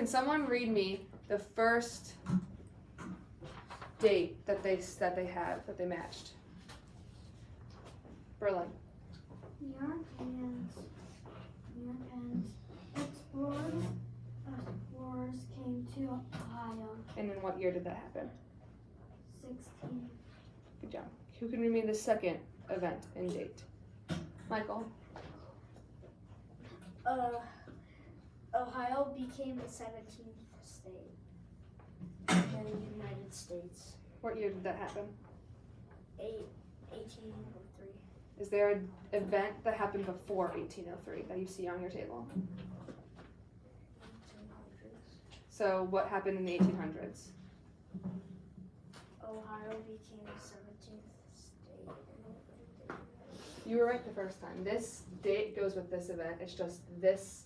someone read me the first date that they matched? Berlin. New York and explorers came to Ohio. And in what year did that happen? 16. Good job. Who can read me the second event and date? Michael. Ohio became the 17th state in the United States. What year did that happen? 1803. Is there an event that happened before 1803 that you see on your table? 1800s. So what happened in the 1800s? Ohio became the 17th state. You were right the first time. This date goes with this event. It's just this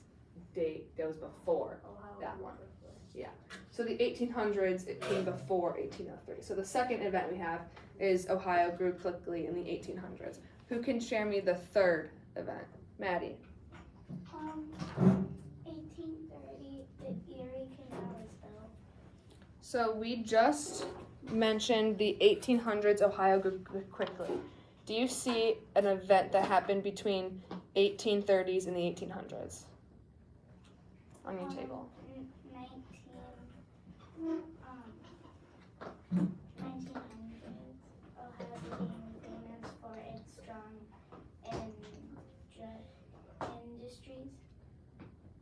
date goes before Ohio that one. So the 1800s, it came before 1803. So the second event we have is Ohio grew quickly in the 1800s. Who can share me the third event? Maddie. 1830, the Erie Canal was built. So we just mentioned the 1800s Ohio grew quickly. Do you see an event that happened between 1830s and the 1800s on your table? 1900s, Ohio became famous for its strong industries.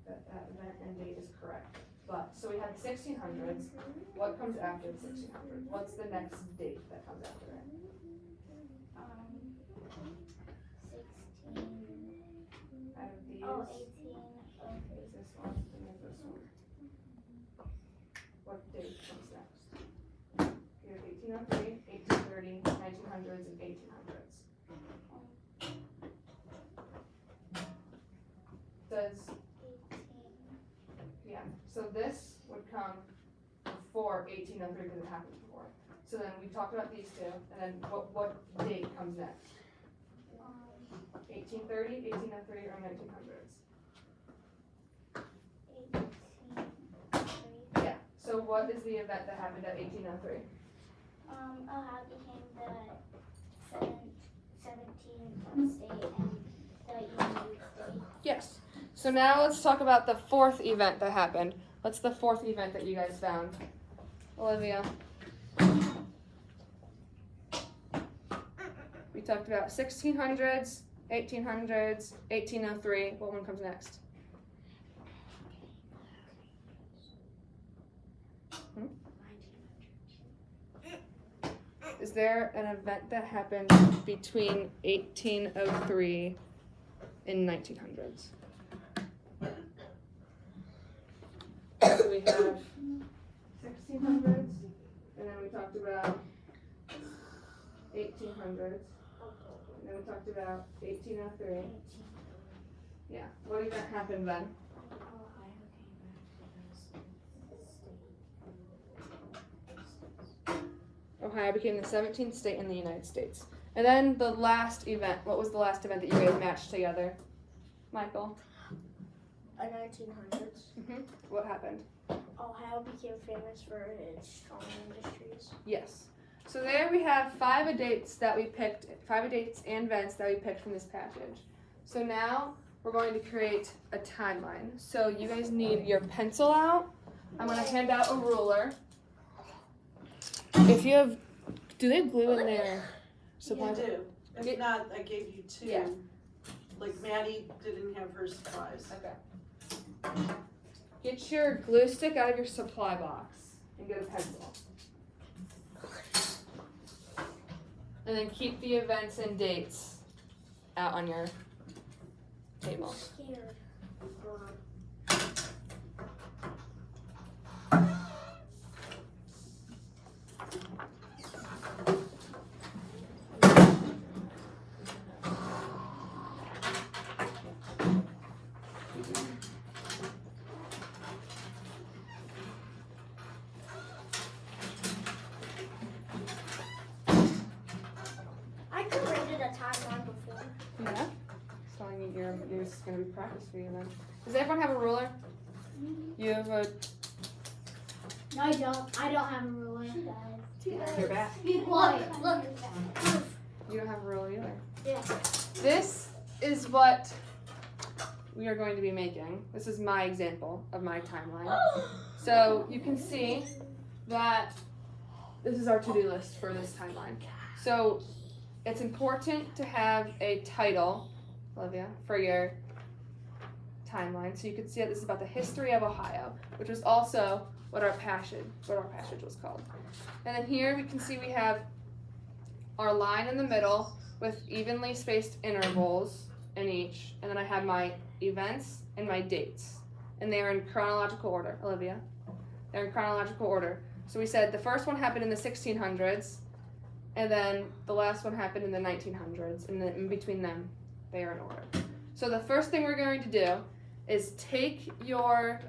That event and date is correct. But so we have the 1600s. What comes after the 1600s? What's the next date that comes after it? 16. Out of these, 1803. is this one and is this one. What date comes next? We have 1803, 1830, 1900s, and 1800s. Does 18. So this would come before 1803 because it happened before. So then we talked about these two, and then what date comes next? 1830, 1803, or 1900s? 1803. Yeah. So what is the event that happened at 1803? Ohio became the 17th state and the United States. Yes. So now let's talk about the fourth event that happened. What's the fourth event that you guys found? Olivia. We talked about 1600s, 1800s, 1803. What one comes next? Is there an event that happened between 1803 and 1900s? So we have 1600s, and then we talked about 1800s, and then we talked about 1803. Yeah. What event happened then? Ohio became the 17th state in the United States. And then the last event. What was the last event that you guys matched together? Michael? 1900s. What happened? Ohio became famous for its strong industries. Yes. So there we have 5 dates and events that we picked from this passage. So now we're going to create a timeline. So you guys need your pencil out. I'm going to hand out a ruler. If you have, do they have glue in there? You do. If not, I gave you 2. Yeah. Like Maddie didn't have her supplies. Okay. Get your glue stick out of your supply box and get a pencil. And then keep the events and dates out on your table. Scared. I created a timeline before. Yeah? So yours is going to be practice for you then. Does everyone have a ruler? You have a No, I don't. I don't have a ruler. You're back. Be quiet. Look. You don't have a ruler either. Yeah. This is what we are going to be making. This is my example of my timeline. So you can see that this is our to-do list for this timeline. So it's important to have a title, Olivia, for your timeline. So you can see that this is about the history of Ohio, which was also what our passage was called. And then here we can see we have our line in the middle with evenly spaced intervals in each. And then I have my events and my dates. And they are in chronological order. Olivia? They're in chronological order. So we said the first one happened in the 1600s, and then the last one happened in the 1900s, and then in between them, they are in order. So the first thing we're going to do is take your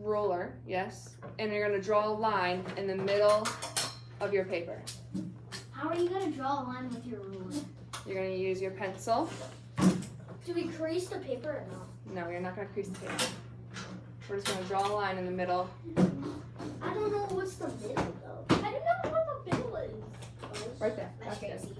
ruler, yes, and you're going to draw a line in the middle of your paper. How are you gonna draw a line with your ruler? You're going to use your pencil. Do we crease the paper or no? No, you're not going to crease the paper. We're just going to draw a line in the middle. I don't know what's the middle though. I don't know what the middle is. Right there. That's That's crazy.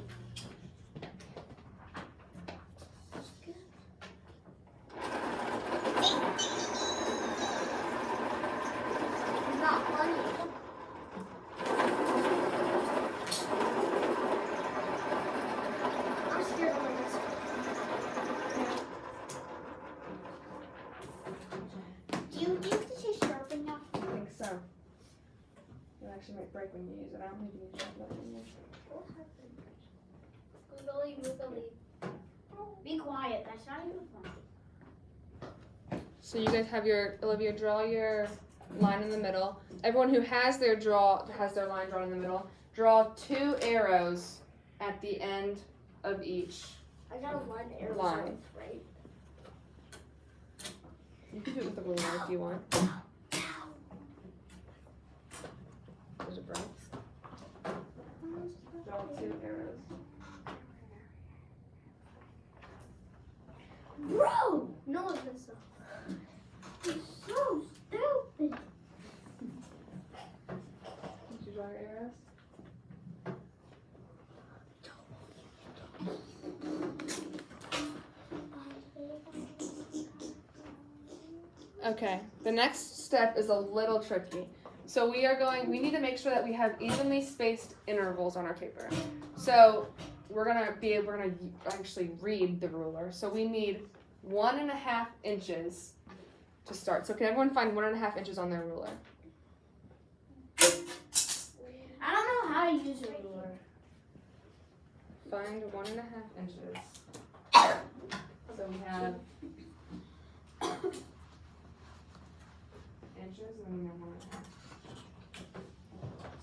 It's not funny. I'm scared of this. Do you think this is sharp enough? I think so. It actually might break when you use it. I don't think you need to sharpen it anymore. What happened? Googly. Be quiet. That's not even funny. So you guys have your, Olivia, draw your line in the middle. Everyone who has their line drawn in the middle, draw 2 arrows at the end of each. I got a one arrow Line. right. You can do it with a ruler if you want. There's a break. Draw 2 arrows. Bro! No one does that. You're so stupid. Did you draw your arrows? Okay, the next step is a little tricky. So we need to make sure that we have evenly spaced intervals on our paper. So we're gonna actually read the ruler. So we need 1.5 inches to start. So can everyone find 1.5 inches on their ruler? I don't know how to use a ruler. Find 1.5 inches. So we have inches and then we have 1.5.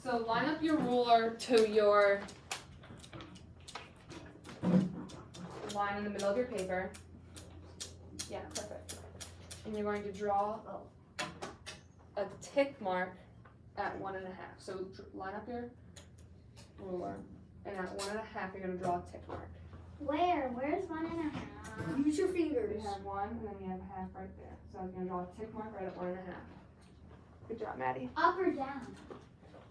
So line up your ruler to your line in the middle of your paper. Yeah, perfect. And you're going to draw a tick mark at 1.5. So line up your ruler, and at 1.5 you're going to draw a tick mark. Where? Where's 1.5? Use your fingers. You have 1, and then you have a half right there. So I'm going to draw a tick mark right at 1.5. Good job, Maddie. Up or down?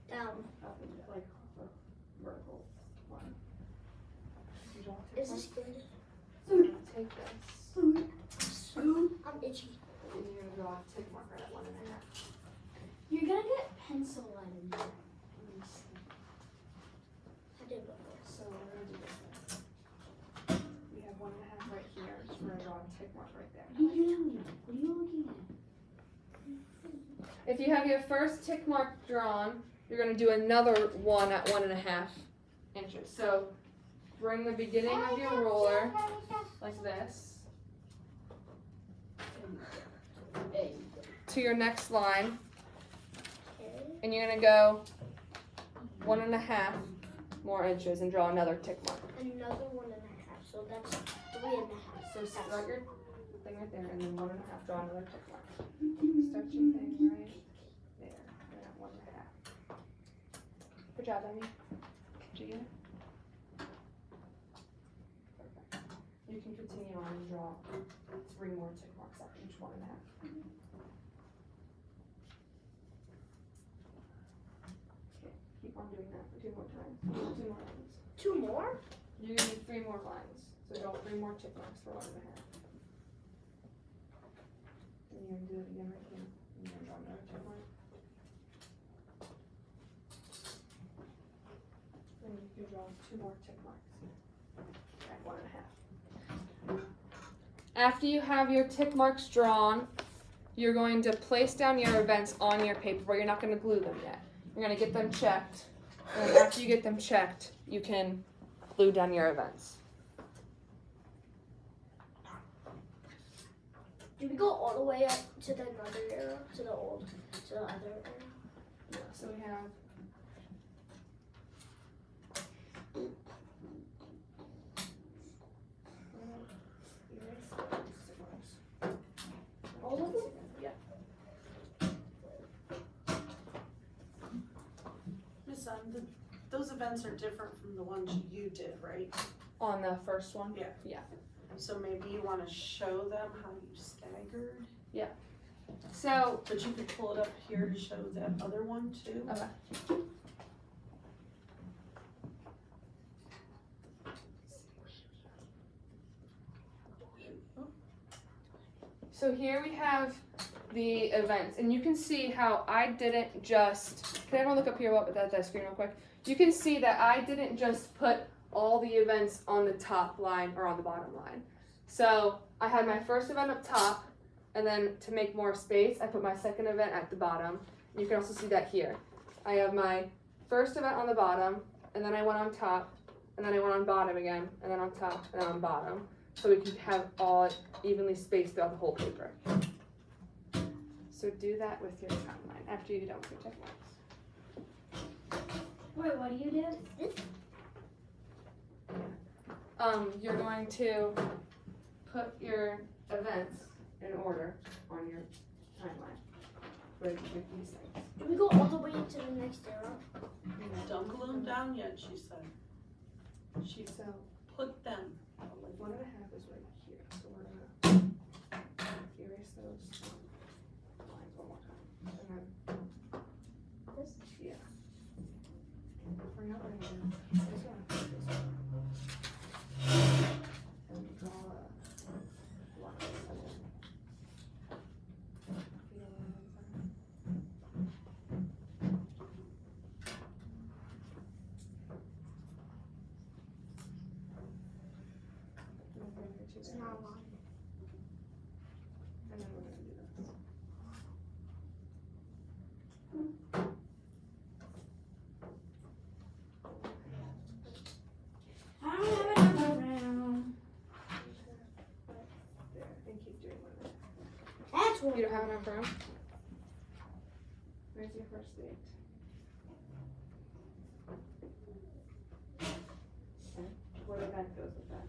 Down. Up and like vertical line. You draw a tick Is mark. this good? Take this, I'm itchy. and you're going to draw a tick mark right at 1.5. You're gonna get pencil lead in there. I did look this. So we're going to do this next. We have 1.5 right here. So we're going to draw a tick mark right there. What are you doing? What are you looking at? If you have your first tick mark drawn, you're going to do another one at 1.5 inches. So bring the beginning of your ruler like this to your next line, Okay. and you're going to go 1.5 more inches and draw another tick mark. Another 1.5. So that's 3.5. So start your thing right there, and then 1.5, draw another tick mark. Start your thing right there, and at 1.5. Good job, Emmy. Did you get it? Perfect. You can continue on and draw 3 more tick marks at each 1.5. 2 more lines. 2 more? You're gonna need 3 more lines. So draw 3 more tick marks for 1.5. And you're gonna do it again right here. And you're gonna draw another tick mark. And you can draw 2 more tick marks at 1.5. After you have your tick marks drawn, you're going to place down your events on your paper, but you're not going to glue them yet. You're going to get them checked, and then after you get them checked, you can glue down your events. Do we go all the way up to the other era? To the other era? Yeah, so we have All of them? Miss those events are different from the ones you did, right? on the first one. So maybe you wanna show them how you staggered, So but you could pull it up here to show that other one too. Okay. So here we have the events, and you can see how I didn't just, can everyone look up here at that screen real quick? You can see that I didn't just put all the events on the top line or on the bottom line. So I had my first event up top, and then to make more space, I put my second event at the bottom. You can also see that here. I have my first event on the bottom, and then I went on top, and then I went on bottom again, and then on top, and then on bottom. So we can have all evenly spaced throughout the whole paper. So do that with your timeline after you're done with your check marks. Wait, what do you do? You're going to put your events in order on your timeline with these things. Do we go all the way into the next era? Don't glue them down yet, she said. She So put them. 1.5 is right here. So we're gonna erase those lines one more time. And then This? yeah. We're not gonna do this one. This one. And draw a line. It's not a line. And then we're gonna do this. I don't have enough room. There, and keep doing one of That's what. You don't have enough room? Where's your first date? Okay. What event goes with that?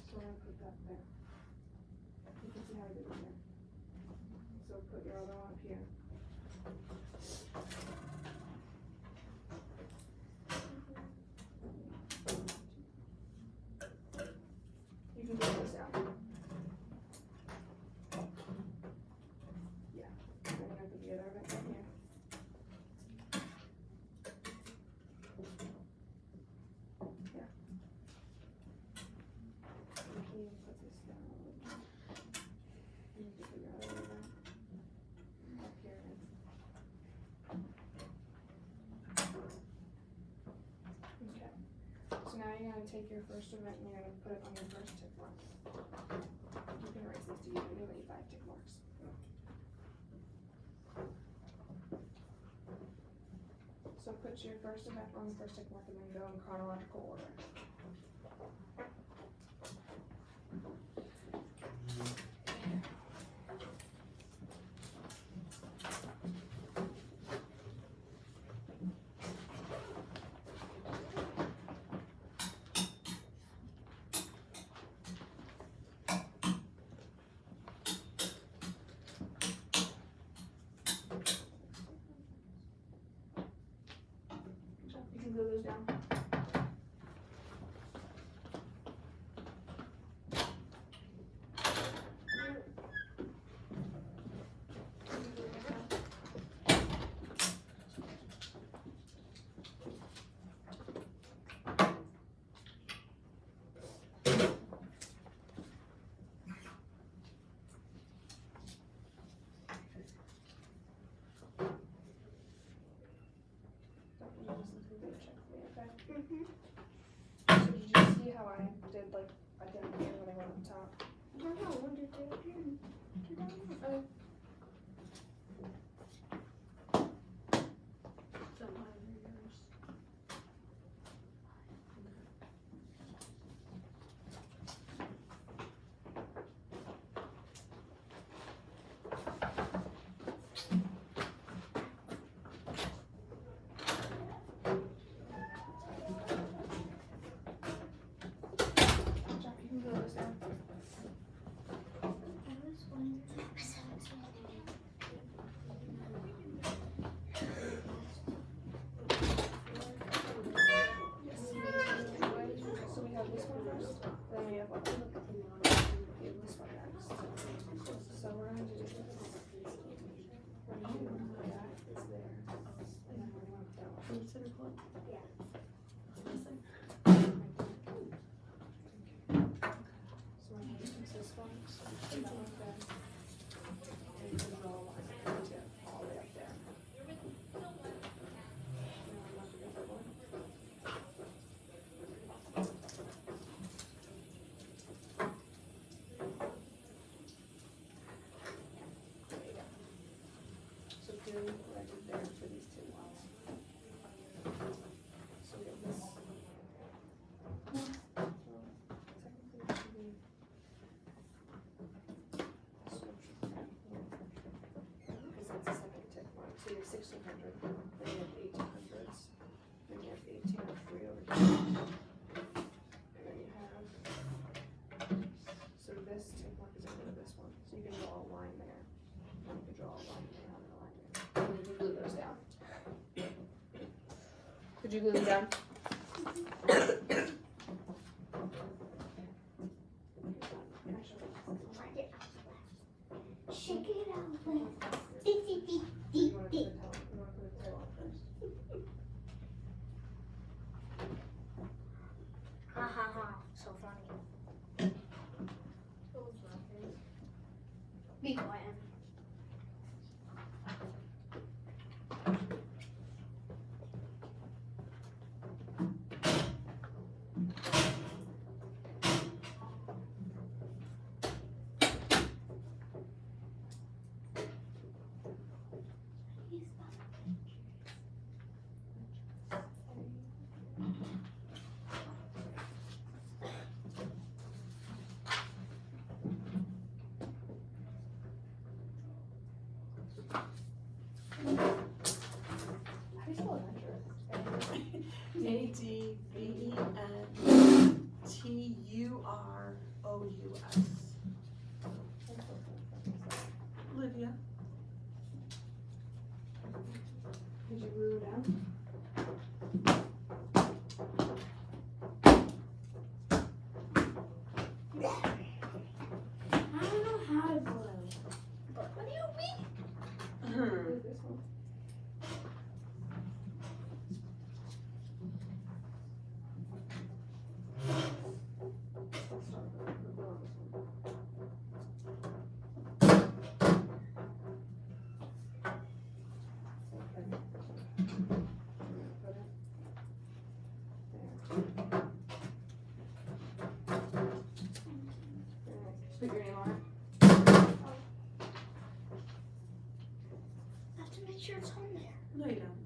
So I'm gonna put that there. You can see how I did it there. So put your other one up here. You can get this out. Yeah. And then I put the other event right here. Yeah. You can even put this down a little bit. You need to put your other event up here. Okay. So now you're gonna take your first event and you're gonna put it on your first tick mark. You can erase these together, you'll need 5 tick marks. So put your first event on the first tick mark and then go in chronological order. consider one? Yeah. Missing. So I'm gonna use this one, so put that one there. And you can draw a line from the tip all the way up there. And then left the other one. There you go. So do right there for these two ones. So we have this. Well, technically it should be. Because that's the second tick mark. So you have 1600, then you have 1800s, then you have 1803 over here. And then you have. So this tick mark is under this one. So you can draw a line there. And you can draw a line there and a line there. And then you can glue those down. Did you glue them down? Shake it out. You wanna put the tail on first? Ha ha ha. So funny. Be quiet. How do you spell adventurous? ADVENTUROUS. Lydia. Did you glue them down? I don't know how to glue. What do you mean? Glue this one. Let's start with the glue on this one. Okay. I'm gonna put it there. Just put your name on it. I have to make sure it's on there. No, you don't.